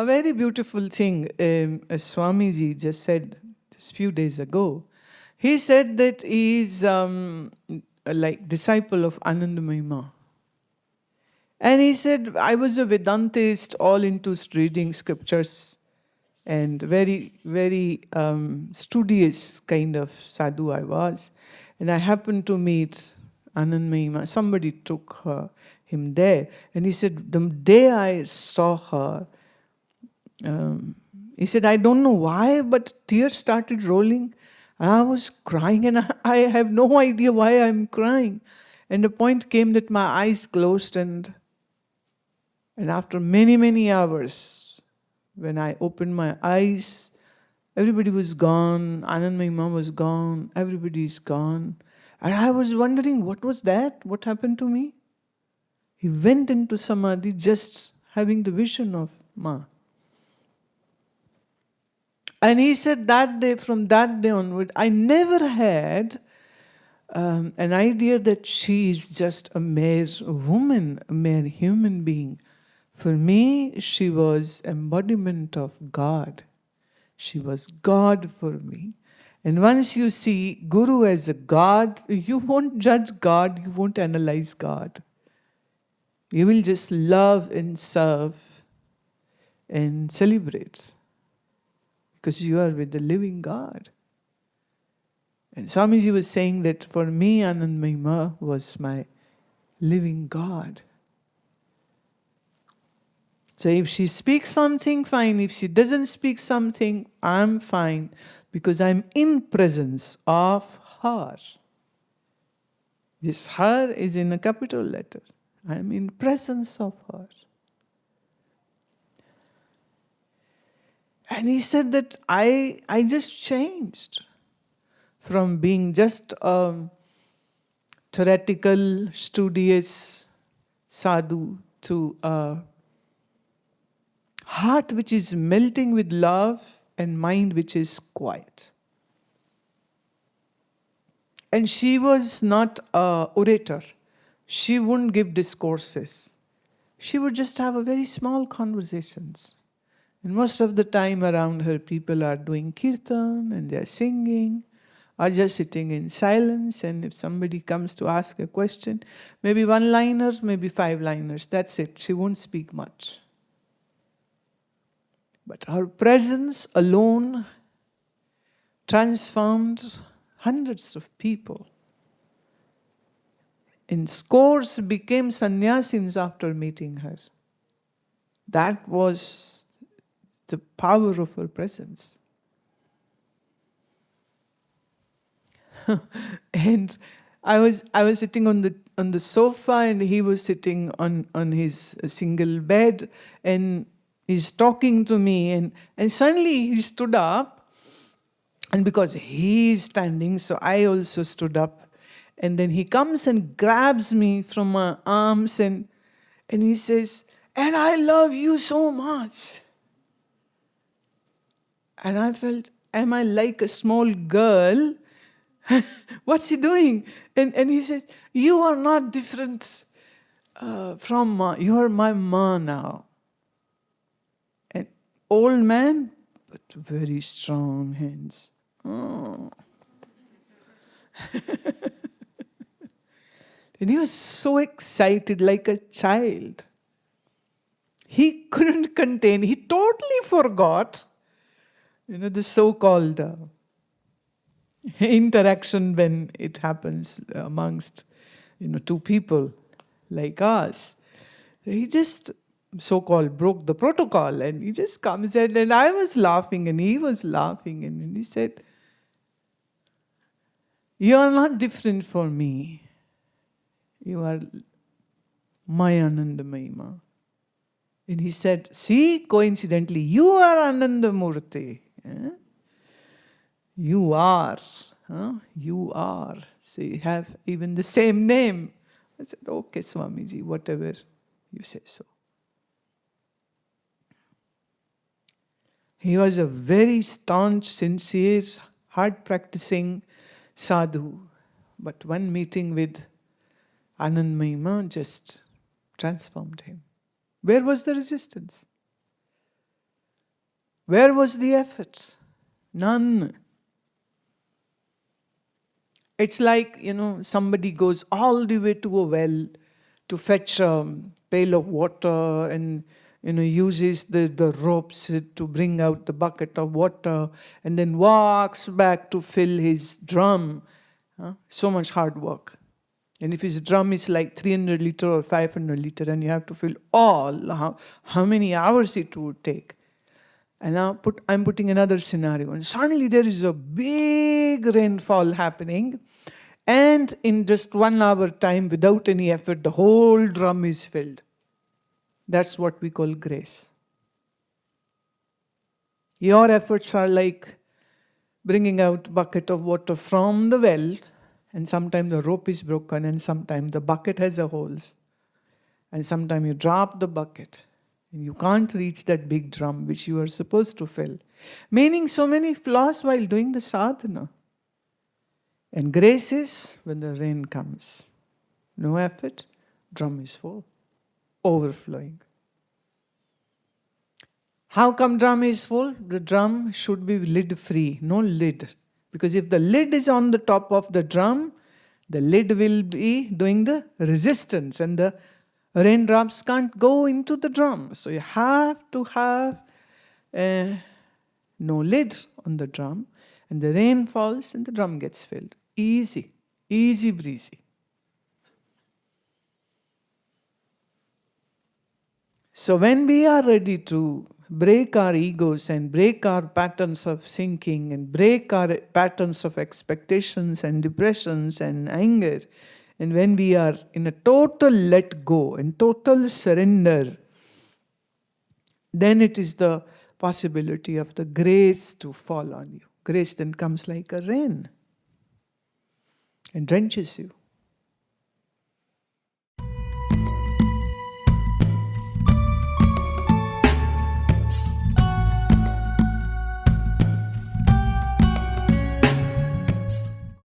a very beautiful thing Swamiji just said just few days ago. He said that he is like disciple of Anandmurti. And he said, I was a Vedantist, all into reading scriptures and very, very studious kind of sadhu I was. And I happened to meet Anandmurti. Somebody took him there. And he said, the day I saw her, he said, I don't know why, but tears started rolling. And I was crying, and I have no idea why I'm crying. And the point came that my eyes closed, and after many, many hours, when I opened my eyes, everybody was gone. Anandmurti was gone. Everybody's gone. And I was wondering, what was that? What happened to me? He went into samadhi just having the vision of Ma. And he said that day, from that day onward, I never had an idea that she is just a mere woman, a mere human being. For me, she was embodiment of God. She was God for me. And once you see Guru as a God, you won't judge God, you won't analyze God. You will just love and serve and celebrate. Because you are with the living God. And Swamiji was saying that for me, Anandmurti was my living God. So if she speaks something, fine. If she doesn't speak something, I'm fine. Because I'm in presence of her. This her is in a capital letter. I'm in presence of her. And he said that I just changed from being just a theoretical, studious sadhu to a heart which is melting with love and mind which is quiet. And she was not an orator. She wouldn't give discourses. She would just have a very small conversations. And most of the time around her, people are doing kirtan and they're singing, or just sitting in silence. And if somebody comes to ask a question, maybe one-liners, maybe five-liners. That's it. She won't speak much. But her presence alone transformed hundreds of people. And scores became sannyasins after meeting her. That was the power of her presence. And I was sitting on the sofa, and he was sitting on his single bed, and he's talking to me, and suddenly he stood up, and because he is standing, so I also stood up, and then he comes and grabs me from my arms, and he says, "And I love you so much." And I felt, am I like a small girl? What's he doing? And he says, you are not different from Ma. You are my Ma now. An old man, but very strong hands. Oh. And he was so excited, like a child. He couldn't contain. He totally forgot, the so-called interaction when it happens amongst, two people like us. He just so-called broke the protocol, and he just comes in, and I was laughing and he was laughing, and he said, you are not different from me. You are my Anandmurti. And he said, see, coincidentally, you are Anandmurti. You are. You are. So you have even the same name. I said, okay, Swamiji, whatever you say so. He was a very staunch, sincere, hard-practicing sadhu. But one meeting with Anandmurti just transformed him. Where was the resistance? Where was the effort? None. It's like, somebody goes all the way to a well to fetch a pail of water and, uses the ropes to bring out the bucket of water and then walks back to fill his drum. So much hard work. And if his drum is like 300 liter or 500 liter and you have to fill all, how many hours it would take? And now I'm putting another scenario. And suddenly there is a big rainfall happening. And in just 1 hour time, without any effort, the whole drum is filled. That's what we call grace. Your efforts are like bringing out a bucket of water from the well. And sometimes the rope is broken. And sometimes the bucket has a holes. And sometimes you drop the bucket. And you can't reach that big drum which you are supposed to fill. Meaning so many flaws while doing the sadhana. And grace is when the rain comes. No effort, drum is full. Overflowing. How come drum is full? The drum should be lid free, no lid. Because if the lid is on the top of the drum, the lid will be doing the resistance and the raindrops can't go into the drum. So you have to have no lid on the drum, and the rain falls and the drum gets filled. Easy, easy breezy. So when we are ready to break our egos and break our patterns of thinking and break our patterns of expectations and depressions and anger, and when we are in a total let go and total surrender, then it is the possibility of the grace to fall on you. Grace then comes like a rain and drenches you.